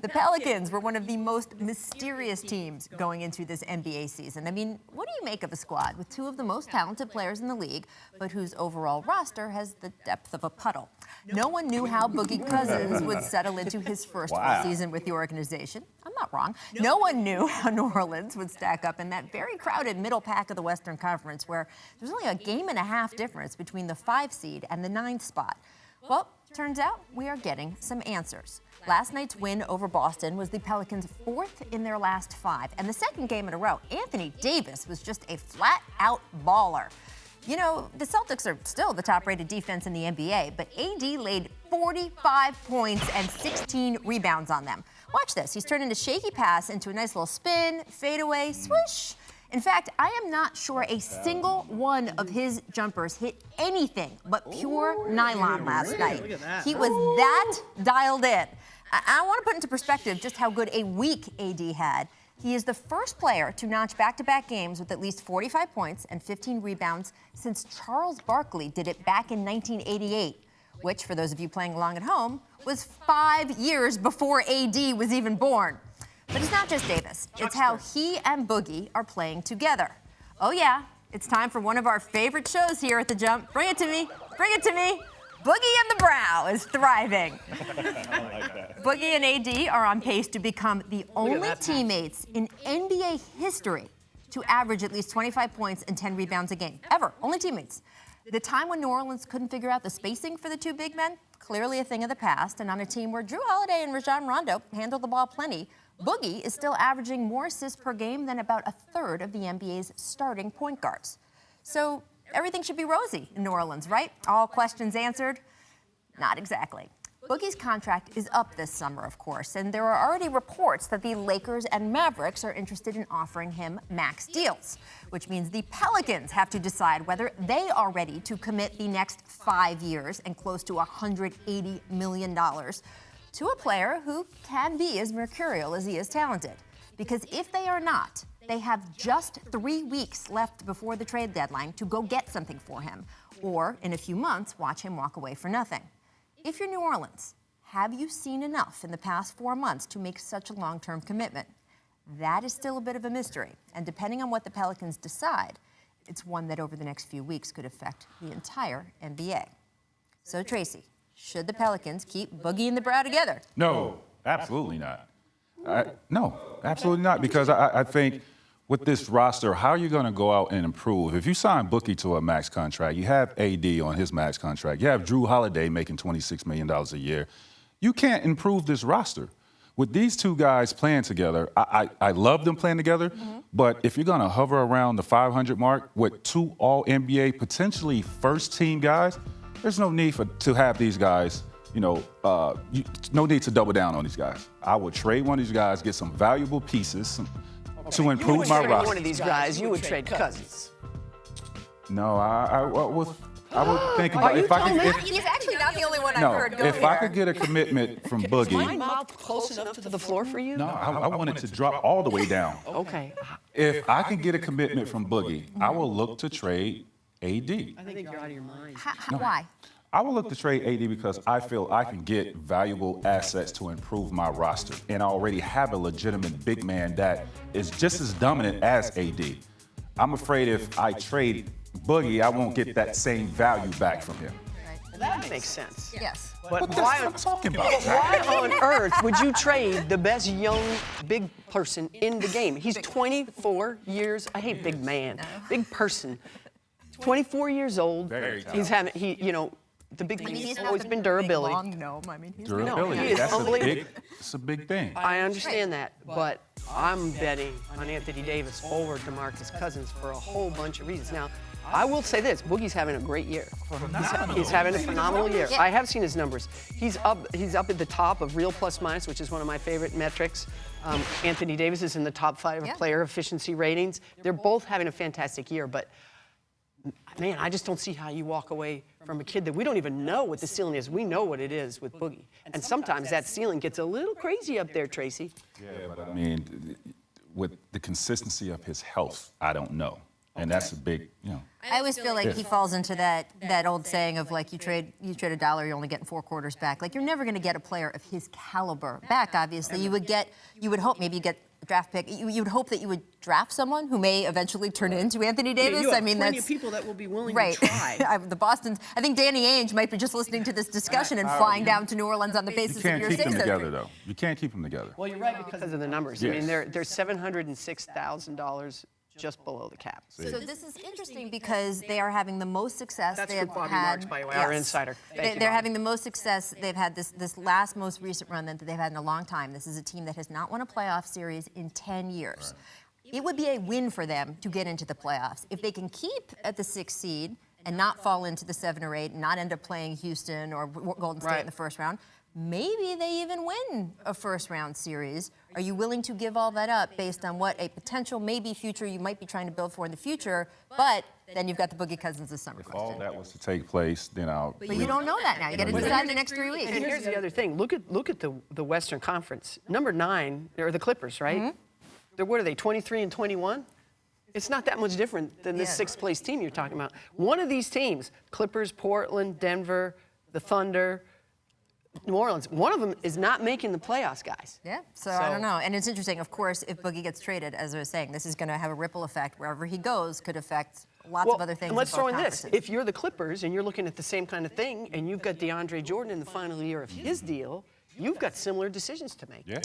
The Pelicans were one of the most mysterious teams going into this NBA season. I mean, what do you make of a squad with two of the most talented players in the league, but whose overall roster has the depth of a puddle? No one knew how Boogie Cousins would settle into his first full season with the organization. I'm not wrong. No one knew how New Orleans would stack up in that very crowded middle pack of the Western Conference, where there's only a game and a half difference between the 5 seed and the 9th spot. Well, turns out we are getting some answers. Last night's win over Boston was the Pelicans' 4th in their last 5. And the second game in a row, Anthony Davis was just a flat-out baller. You know, the Celtics are still the top-rated defense in the NBA, but AD laid 45 points and 16 rebounds on them. Watch this. He's turning a shaky pass into a nice little spin, fadeaway, swish. In fact, I am not sure a single one of his jumpers hit anything but pure nylon last night. He was that dialed in. I want to put into perspective just how good a week AD had. He is the first player to notch back-to-back games with at least 45 points and 15 rebounds since Charles Barkley did it back in 1988, which, for those of you playing along at home, was 5 years before AD was even born. But it's not just Davis. It's how he and Boogie are playing together. Oh, yeah, it's time for one of our favorite shows here at The Jump. Bring it to me. Bring it to me. Boogie and the Brow is thriving. I like that. Boogie and AD are on pace to become the only teammates in NBA history to average at least 25 points and 10 rebounds a game. Ever. Only teammates. The time when New Orleans couldn't figure out the spacing for the two big men, clearly a thing of the past. And on a team where Drew Holiday and Rajon Rondo handled the ball plenty, Boogie is still averaging more assists per game than about a third of the NBA's starting point guards. So everything should be rosy in New Orleans, right? All questions answered? Not exactly. Boogie's contract is up this summer, of course, and there are already reports that the Lakers and Mavericks are interested in offering him max deals, which means the Pelicans have to decide whether they are ready to commit the next 5 years and close to $180 million to a player who can be as mercurial as he is talented. Because if they are not, they have just 3 weeks left before the trade deadline to go get something for him, or in a few months, watch him walk away for nothing. If you're New Orleans, have you seen enough in the past 4 months to make such a long-term commitment? That is still a bit of a mystery, and depending on what the Pelicans decide, it's one that over the next few weeks could affect the entire NBA. So, Tracy, should the Pelicans keep Boogie and the Brow together? No, absolutely not. No, absolutely not, because I think with this roster, how are you going to go out and improve? If you sign Boogie to a max contract, you have AD on his max contract, you have Drew Holiday making $26 million a year, you can't improve this roster. With these two guys playing together, I love them playing together, but if you're going to hover around the 500 mark with two All-NBA, potentially first-team guys, there's no need to have these guys, no need to double down on these guys. I would trade one of these guys, get some valuable pieces to improve my roster. One of these guys, you would trade Cousins. No, I would think about if I could. He's actually not the only one I've heard go if I could get a commitment from Boogie. Is my mouth close enough to the floor for you? No, I want it to drop all the way down. Okay. If I can get a commitment from Boogie, I will look to trade AD. I think you're out of your mind. Why? I will look to trade AD because I feel I can get valuable assets to improve my roster. And I already have a legitimate big man that is just as dominant as AD. I'm afraid if I trade Boogie, I won't get that same value back from him. Well, that makes sense. Yes. But that's what I'm talking about. Why on earth would you trade the best young big person in the game? He's 24 years. I hate big man. Big person. 24 years old. He's having the big thing has always been durability. Durability. Is That's unbelievable. it's a big thing. I understand that, but I'm betting on Anthony Davis over DeMarcus Cousins for a whole bunch of reasons. Now, I will say this: Boogie's having a great year. He's having a phenomenal year. I have seen his numbers. He's up at the top of real plus minus, which is one of my favorite metrics. Anthony Davis is in the top 5 of player efficiency ratings. They're both having a fantastic year, but man, I just don't see how you walk away from a kid that we don't even know what the ceiling is. We know what it is with Boogie. And sometimes that ceiling gets a little crazy up there, Tracy. Yeah, but I mean, with the consistency of his health, I don't know. And that's a big, I always feel like he falls into that old saying of like you trade a dollar, you're only getting 4 quarters back. Like you're never going to get a player of his caliber back. Obviously, you would hope maybe you get a draft pick. You would hope that you would draft someone who may eventually turn into Anthony Davis. You have I mean, plenty that's of people that will be willing right. to try. The Boston's. I think Danny Ainge might be just listening to this discussion and flying down to New Orleans on the you basis of can't your keep them say-so. together, though. You can't keep them together. Well, you're right because of the numbers. I Yes. mean, they're $706,000 just below the cap. So this is interesting because they are having the most success That's they for have Bobby had. Marks, by the way. Our insider. Thank you, They're Bobby. having the most success they've had this last most recent run that they've had in a long time. This is a team that has not won a playoff series in 10 years. It would be a win for them to get into the playoffs. If they can keep at the 6th seed and not fall into the 7 or 8, and not end up playing Houston or Golden State in the first round, maybe they even win a first-round series. Are you willing to give all that up based on what a potential maybe future you might be trying to build for in the future, but then you've got the Boogie Cousins this summer If all question. that was to take place, then But you don't know that now. You got to decide in the next 3 weeks. And here's the other thing. Look at the Western Conference. Number 9 are the Clippers, right? What are they, 23 and 21? It's not that much different than this 6th place team you're talking about. One of these teams, Clippers, Portland, Denver, the Thunder, New Orleans, one of them is not making the playoffs, guys. Yeah, so I don't know. And it's interesting, of course, if Boogie gets traded, as I was saying, this is going to have a ripple effect. Wherever he goes could affect lots of other things. And let's both throw in this. conferences. If you're the Clippers and you're looking at the same kind of thing and you've got DeAndre Jordan in the final year of his deal, you've got similar decisions to make. Yeah.